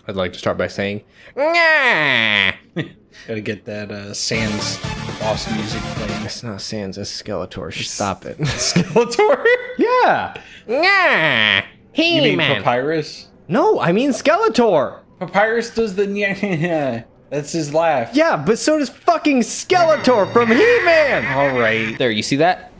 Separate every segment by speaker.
Speaker 1: I'd like to start by saying, Nyah!
Speaker 2: Gotta get that Sans boss music playing.
Speaker 1: It's not Sans, it's Skeletor. Stop it.
Speaker 2: Skeletor?
Speaker 1: Yeah! Nyah!
Speaker 2: You mean
Speaker 1: He-Man!
Speaker 2: Papyrus?
Speaker 1: No, I mean Skeletor!
Speaker 2: Papyrus does the yeah. That's his laugh.
Speaker 1: Yeah, but so does fucking Skeletor from He-Man!
Speaker 2: Alright.
Speaker 1: There, you see that?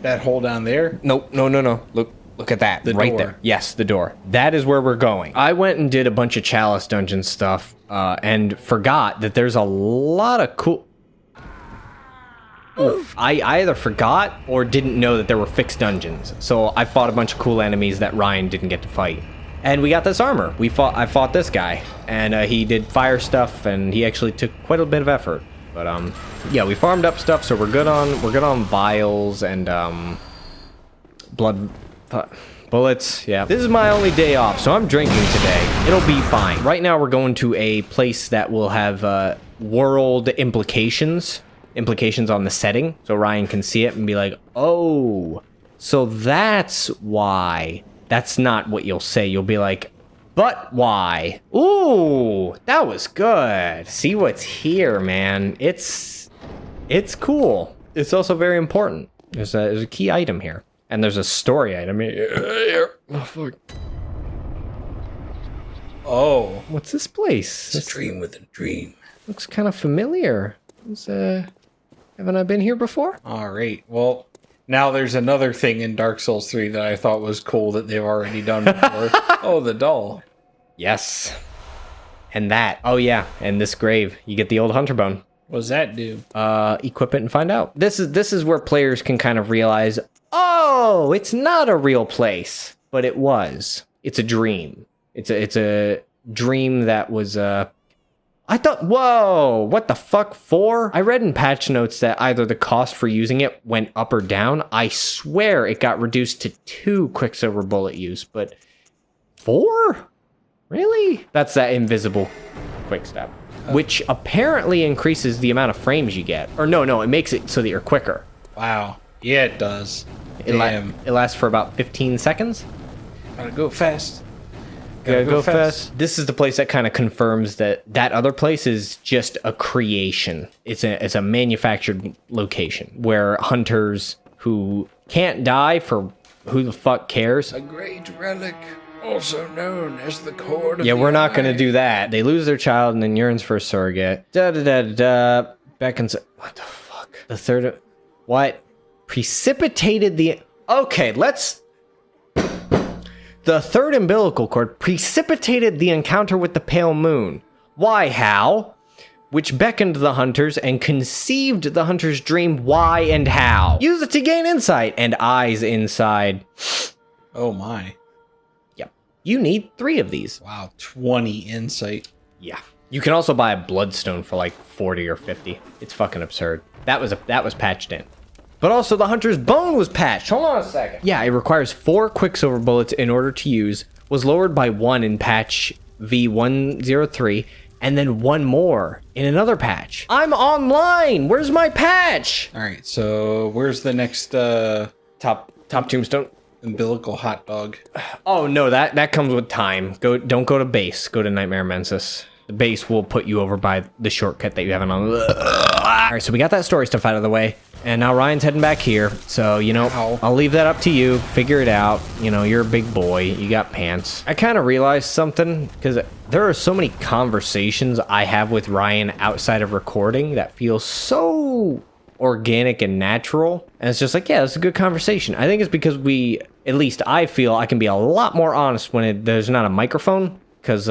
Speaker 2: That hole down there?
Speaker 1: Nope, no. Look at that.
Speaker 2: The
Speaker 1: right
Speaker 2: door.
Speaker 1: there. Yes, the door. That is where we're going. I went and did a bunch of Chalice dungeon stuff, and forgot that there's a lot of cool... I either forgot or didn't know that there were fixed dungeons. So I fought a bunch of cool enemies that Ryan didn't get to fight. And we got this armor. I fought this guy, and he did fire stuff, and he actually took quite a bit of effort. But yeah, we farmed up stuff, so we're good on vials and blood bullets. Yeah, this is my only day off, so I'm drinking today. It'll be fine. Right now, we're going to a place that will have world implications on the setting, so Ryan can see it and be like, oh, so that's why. That's not what you'll say. You'll be like, but why? Ooh, that was good. See what's here, man. It's cool. It's also very important. There's a key item here. And there's a story item here. Oh, fuck.
Speaker 2: Oh.
Speaker 1: What's this place?
Speaker 2: It's a dream within a dream.
Speaker 1: Looks kind of familiar. Haven't I been here before?
Speaker 2: Alright, well, now there's another thing in Dark Souls 3 that I thought was cool that they've already done before. Oh, the doll.
Speaker 1: Yes. And that. Oh, yeah. And this grave. You get the old hunter bone.
Speaker 2: What does that do?
Speaker 1: Equip it and find out. This is where players can kind of realize, oh, it's not a real place, but it was. It's a dream. It's a dream that was I thought, whoa, what the fuck, 4? I read in patch notes that either the cost for using it went up or down. I swear it got reduced to 2 Quicksilver bullet use, but 4? Really? That's that invisible quick step, which apparently increases the amount of frames you get. Or no, it makes it so that you're quicker.
Speaker 2: Wow. Yeah, it does.
Speaker 1: It lasts for about 15 seconds.
Speaker 2: Gotta go fast.
Speaker 1: Gotta go fast. This is the place that kind of confirms that other place is just a creation. It's a manufactured location where hunters who can't die for who the fuck cares.
Speaker 2: A great relic, also known as the cord of
Speaker 1: Yeah,
Speaker 2: the
Speaker 1: we're not
Speaker 2: eye.
Speaker 1: gonna do that. They lose their child and then yearns for a surrogate. Da. Beckons. What the fuck? The third. What? Precipitated the. Okay, let's. The third umbilical cord precipitated the encounter with the pale moon. Why, how? Which beckoned the hunters and conceived the hunter's dream. Why and how? Use it to gain insight and eyes inside.
Speaker 2: Oh my.
Speaker 1: Yep. You need 3 of these.
Speaker 2: Wow, 20 insight.
Speaker 1: Yeah. You can also buy a bloodstone for like 40 or 50. It's fucking absurd. That was patched in. But also the hunter's bone was patched. Hold on a second. Yeah, it requires 4 Quicksilver bullets in order to use. Was lowered by 1 in patch V103, and then 1 more in another patch. I'm online. Where's my patch?
Speaker 2: All right, so where's the next
Speaker 1: Top tombstone.
Speaker 2: umbilical hot dog?
Speaker 1: Oh no, that comes with time. Don't go to base. Go to Nightmare Mensis. The base will put you over by the shortcut that you haven't on. All right, so we got that story stuff out of the way. And now Ryan's heading back here. So, you know,
Speaker 2: Ow.
Speaker 1: I'll leave that up to you. Figure it out. You know, you're a big boy. You got pants. I kind of realized something because there are so many conversations I have with Ryan outside of recording that feel so organic and natural. And it's just like, yeah, it's a good conversation. I think it's because at least I feel I can be a lot more honest when there's not a microphone. Because,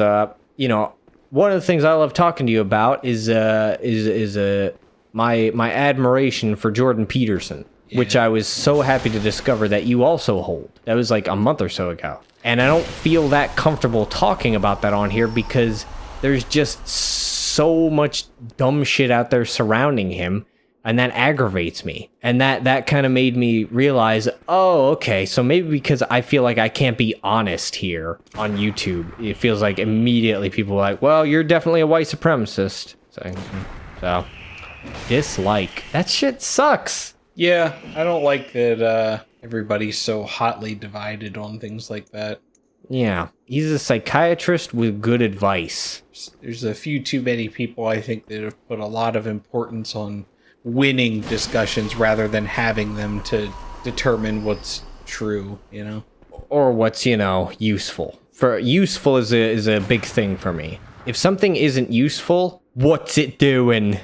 Speaker 1: you know, one of the things I love talking to you about is my admiration for Jordan Peterson, which I was so happy to discover that you also hold. That was like a month or so ago. And I don't feel that comfortable talking about that on here because there's just so much dumb shit out there surrounding him, and that aggravates me. And that kind of made me realize, oh, okay, so maybe because I feel like I can't be honest here on YouTube, it feels like immediately people are like, well, you're definitely a white supremacist. So dislike. That shit sucks.
Speaker 2: Yeah, I don't like that everybody's so hotly divided on things like that.
Speaker 1: Yeah, he's a psychiatrist with good advice.
Speaker 2: There's a few too many people, I think, that have put a lot of importance on winning discussions rather than having them to determine what's true, you know?
Speaker 1: Or what's, useful. For useful is a big thing for me. If something isn't useful, what's it doing?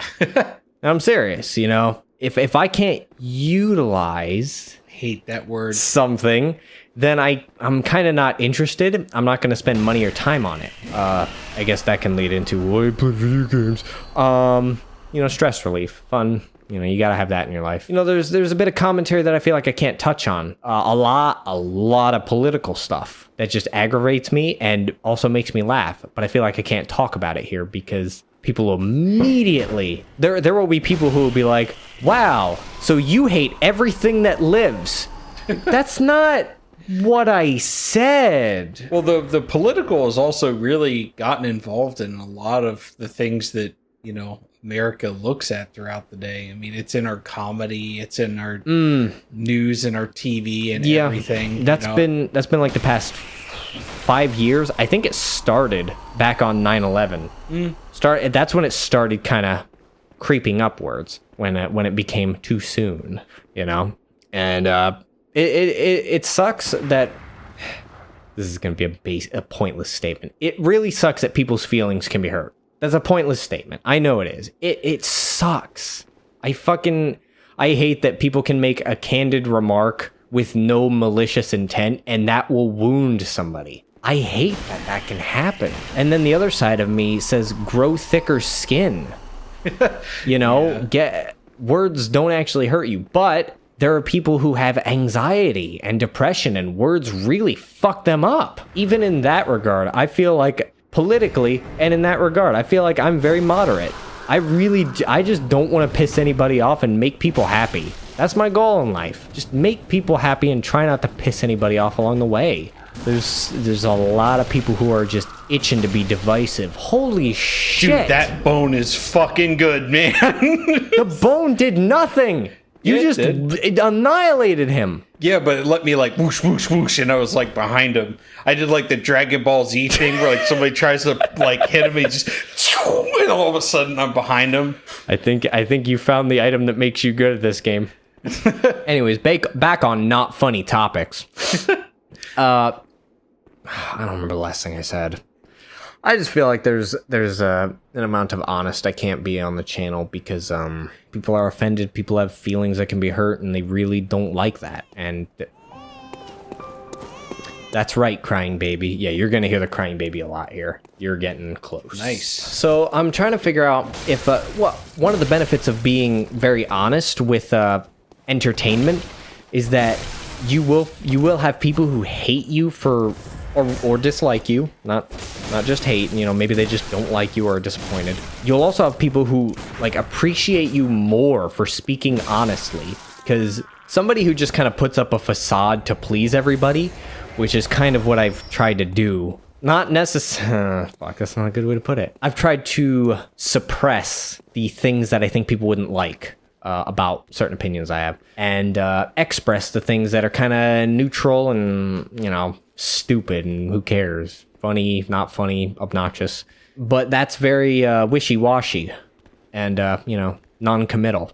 Speaker 1: I'm serious, If I can't utilize
Speaker 2: Hate that word.
Speaker 1: something, then I'm kind of not interested. I'm not going to spend money or time on it. I guess that can lead into why I play video games. Stress relief, fun. You gotta have that in your life. There's a bit of commentary that I feel like I can't touch on. A lot of political stuff that just aggravates me and also makes me laugh. But I feel like I can't talk about it here because people will immediately... There will be people who will be like, wow, so you hate everything that lives. That's not what I said.
Speaker 2: Well, the political has also really gotten involved in a lot of the things that, America looks at throughout the day. I mean, it's in our comedy, it's in our news and our TV and everything.
Speaker 1: That's been like the past 5 years. I think it started back on 9/11. That's when it started kind of creeping upwards when it became too soon, And it sucks that this is going to be a pointless statement. It really sucks that people's feelings can be hurt. That's a pointless statement. I know it is. It sucks. I hate that people can make a candid remark with no malicious intent and that will wound somebody. I hate that can happen. And then the other side of me says grow thicker skin. Words don't actually hurt you, but there are people who have anxiety and depression and words really fuck them up. Even in that regard, I feel like politically, and in that regard, I feel like I'm very moderate. I just don't want to piss anybody off and make people happy. That's my goal in life. Just make people happy and try not to piss anybody off along the way. There's a lot of people who are just itching to be divisive. Holy shit.
Speaker 2: Dude, that bone is fucking good, man.
Speaker 1: The bone did nothing. You just annihilated him.
Speaker 2: Yeah, but it let me whoosh, whoosh, whoosh, and I was behind him. I did the Dragon Ball Z thing where somebody tries to hit him and just and all of a sudden I'm behind him.
Speaker 1: I think you found the item that makes you good at this game. Anyways, back on not funny topics. I don't remember the last thing I said. I just feel like there's an amount of honest I can't be on the channel because people are offended, people have feelings that can be hurt, and they really don't like that. And that's right, crying baby. Yeah, you're gonna hear the crying baby a lot here. You're getting close.
Speaker 2: Nice.
Speaker 1: So I'm trying to figure out if one of the benefits of being very honest with entertainment is that you will have people who hate you for. Or dislike you, not just hate, maybe they just don't like you or are disappointed. You'll also have people who appreciate you more for speaking honestly, because somebody who just kind of puts up a facade to please everybody, which is kind of what I've tried to do. Not necessarily, fuck, that's not a good way to put it. I've tried to suppress the things that I think people wouldn't like about certain opinions I have, and express the things that are kind of neutral and, stupid and who cares, funny, not funny, obnoxious, but that's very wishy-washy and non-committal.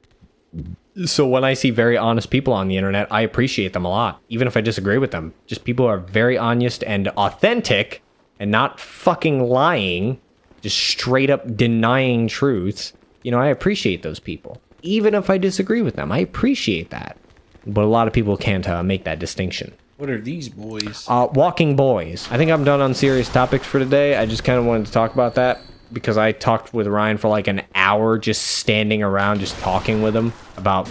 Speaker 1: So when I see very honest people on the internet, I appreciate them a lot, even if I disagree with them. Just people who are very honest and authentic and not fucking lying, just straight up denying truths. I appreciate those people, even if I disagree with them. I appreciate that, but a lot of people can't make that distinction.
Speaker 2: What are these boys?
Speaker 1: Walking boys. I think I'm done on serious topics for today. I just kind of wanted to talk about that because I talked with Ryan for an hour just standing around just talking with him about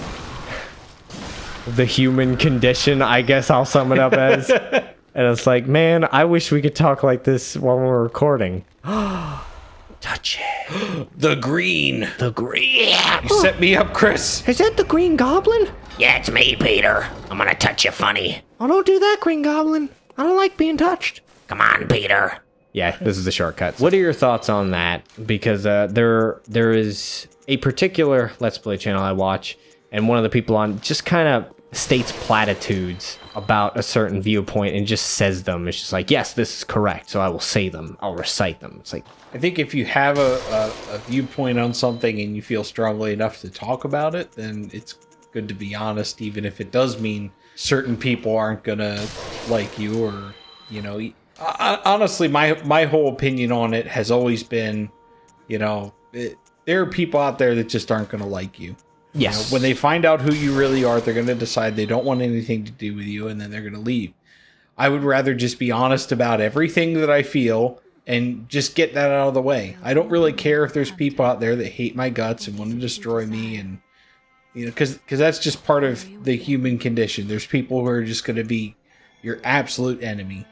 Speaker 1: the human condition, I guess I'll sum it up as. And it's man, I wish we could talk like this while we're recording. Touch it.
Speaker 2: The green.
Speaker 1: The green.
Speaker 2: You set me up, Chris.
Speaker 1: Is that the Green Goblin?
Speaker 3: Yeah, it's me, Peter. I'm gonna touch you funny.
Speaker 1: Oh, don't do that, Green Goblin. I don't like being touched.
Speaker 3: Come on, Peter.
Speaker 1: Yeah, this is the shortcut. What are your thoughts on that? Because there is a particular Let's Play channel I watch, and one of the people on just kind of states platitudes about a certain viewpoint and just says them. It's just like, yes, this is correct, so I will say them. I'll recite them. It's like,
Speaker 2: I think if you have a viewpoint on something and you feel strongly enough to talk about it, then it's good to be honest, even if it does mean certain people aren't gonna like you, or honestly, my whole opinion on it has always been, there are people out there that just aren't gonna like you.
Speaker 1: yes.
Speaker 2: When they find out who you really are, they're gonna decide they don't want anything to do with you, and then they're gonna leave. I would rather just be honest about everything that I feel and just get that out of the way. I don't really care if there's people out there that hate my guts and want to destroy me, and because that's just part of the human condition. There's people who are just going to be your absolute enemy.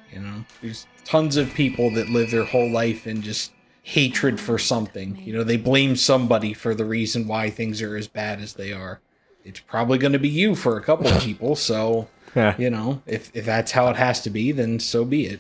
Speaker 2: There's tons of people that live their whole life in just hatred for something. They blame somebody for the reason why things are as bad as they are. It's probably going to be you for a couple of people. So, if that's how it has to be, then so be it.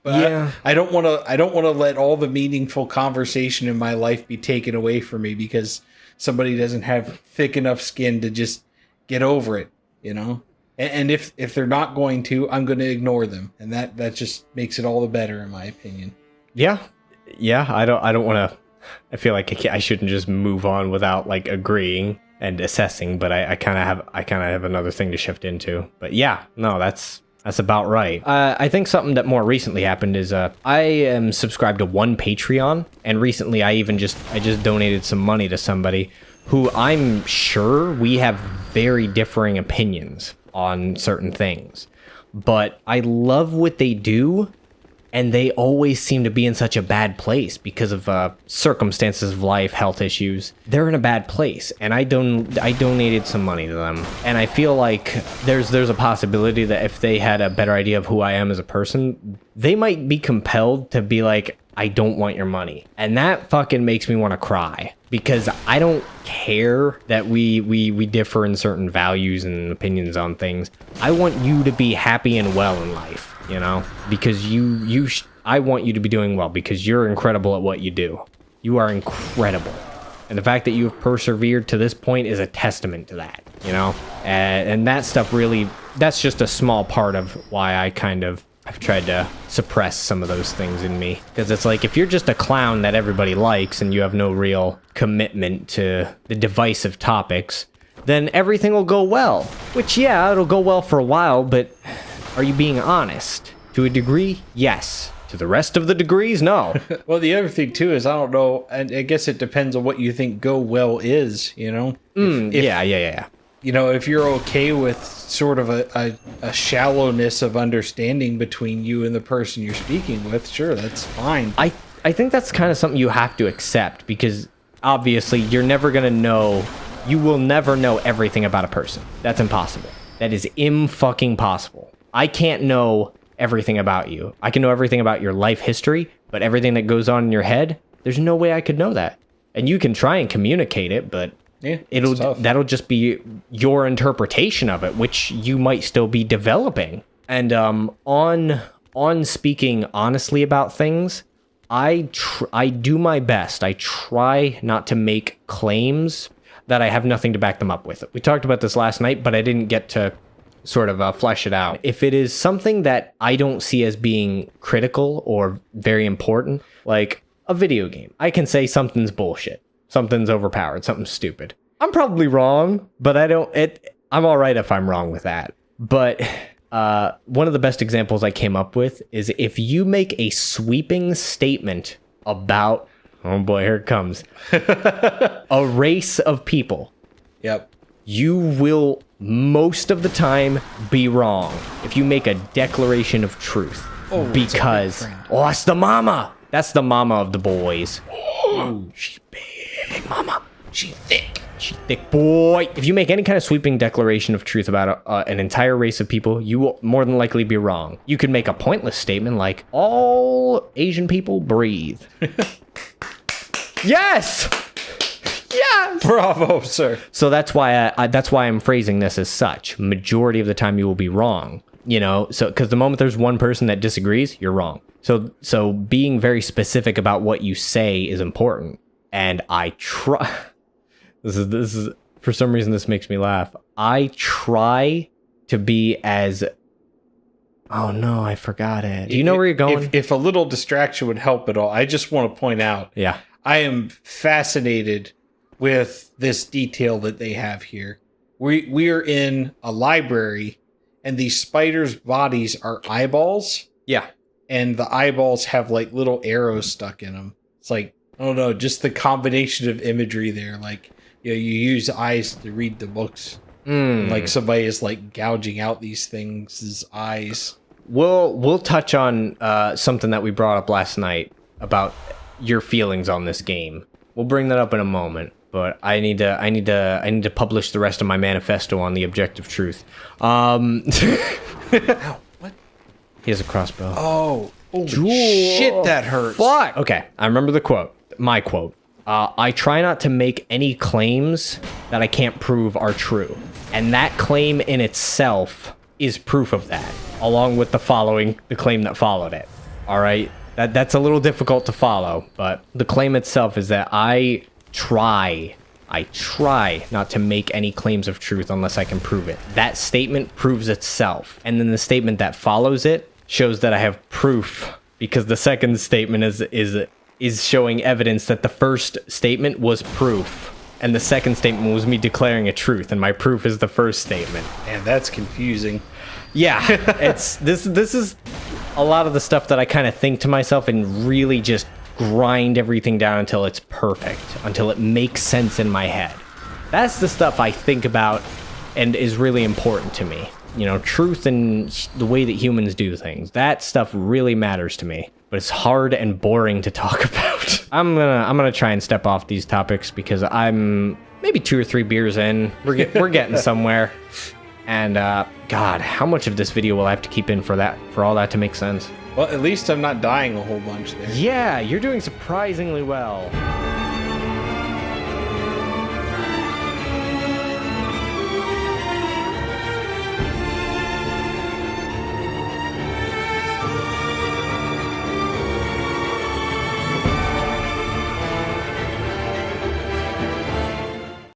Speaker 2: But yeah. I don't want to let all the meaningful conversation in my life be taken away from me because somebody doesn't have thick enough skin to just get over it, And if they're not going to, I'm going to ignore them, and that just makes it all the better, in my opinion.
Speaker 1: Yeah. I don't want to. I feel like I shouldn't just move on without like agreeing and assessing, but I kind of have another thing to shift into. But yeah, no, that's about right. I think something that more recently happened is I am subscribed to one Patreon, and recently I just donated some money to somebody who I'm sure we have very differing opinions on certain things, but I love what they do, and they always seem to be in such a bad place because of circumstances of life, health issues. They're in a bad place, and I donated some money to them, and I feel like there's a possibility that if they had a better idea of who I am as a person, they might be compelled to be like, I don't want your money. And that fucking makes me want to cry, because I don't care that we differ in certain values and opinions on things. I want you to be happy and well in life. Because I want you to be doing well, because you're incredible at what you do. You are incredible. And the fact that you've persevered to this point is a testament to that, and that stuff really, that's just a small part of why I've tried to suppress some of those things in me. Because it's like, if you're just a clown that everybody likes and you have no real commitment to the divisive topics, then everything will go well. Which, yeah, it'll go well for a while, but are you being honest? To a degree, yes. To the rest of the degrees, no.
Speaker 2: Well, the other thing, too, is I don't know, and I guess it depends on what you think go well is,
Speaker 1: Yeah.
Speaker 2: If you're okay with sort of a shallowness of understanding between you and the person you're speaking with, sure, that's fine.
Speaker 1: I think that's kind of something you have to accept, because obviously you're never going to know, you will never know everything about a person. That's impossible. That is fucking possible. I can't know everything about you. I can know everything about your life history, but everything that goes on in your head, there's no way I could know that. And you can try and communicate it, but
Speaker 2: yeah,
Speaker 1: that'll just be your interpretation of it, which you might still be developing. And on speaking honestly about things, I do my best. I try not to make claims that I have nothing to back them up with. We talked about this last night, but I didn't get to sort of flesh it out. If it is something that I don't see as being critical or very important, like a video game, I can say something's bullshit, something's overpowered, something's stupid. I'm probably wrong, but I'm all right if I'm wrong with that. But one of the best examples I came up with is if you make a sweeping statement about, oh boy, here it comes, a race of people.
Speaker 2: Yep.
Speaker 1: You will most of the time be wrong if you make a declaration of truth. Because that's the mama. That's the mama of the boys.
Speaker 3: Oh, she's big, mama. She's thick.
Speaker 1: She's thick, boy. If you make any kind of sweeping declaration of truth about an entire race of people, you will more than likely be wrong. You could make a pointless statement like, all Asian people breathe. Yes! Yes!
Speaker 2: Bravo, sir. So
Speaker 1: that's why I'm phrasing this as such. Majority of the time you will be wrong. So because the moment there's one person that disagrees, you're wrong. So being very specific about what you say is important. And I try. This is for some reason this makes me laugh. I try to be as... Oh no, I forgot it. Do you know where you're going?
Speaker 2: If a little distraction would help at all, I just want to point out,
Speaker 1: Yeah.
Speaker 2: I am fascinated with this detail that they have here. We are in a library, and these spiders' bodies are eyeballs,
Speaker 1: Yeah.
Speaker 2: and the eyeballs have like little arrows stuck in them. It's like, I don't know, just the combination of imagery there. Like, you know, you use eyes to read the books. Like somebody is like gouging out these things' eyes.
Speaker 1: We'll touch on something that we brought up last night about your feelings on this game. We'll bring that up in a moment, but I need to publish the rest of my manifesto on the objective truth.
Speaker 2: Ow, what?
Speaker 1: He has a crossbow.
Speaker 2: Oh, shit, that hurts.
Speaker 1: Fuck. Okay, I remember the quote. My quote. I try not to make any claims that I can't prove are true. And that claim in itself is proof of that, along with the claim that followed it. All right? That's a little difficult to follow, but the claim itself is that I try not to make any claims of truth unless I can prove it. That statement proves itself. And then the statement that follows it shows that I have proof, because the second statement is showing evidence that the first statement was proof, and the second statement was me declaring a truth, and my proof is the first statement.
Speaker 2: Man, that's confusing.
Speaker 1: Yeah, it's this is a lot of the stuff that I kind of think to myself and really just grind everything down until it's perfect, until it makes sense in my head. That's the stuff I think about and is really important to me. You know, truth and the way that humans do things. That stuff really matters to me. But it's hard and boring to talk about. I'm gonna try and step off these topics because I'm maybe 2 or 3 beers in. We're getting somewhere. And God, how much of this video will I have to keep in for all that to make sense?
Speaker 2: Well, at least I'm not dying a whole bunch there.
Speaker 1: Yeah, you're doing surprisingly well.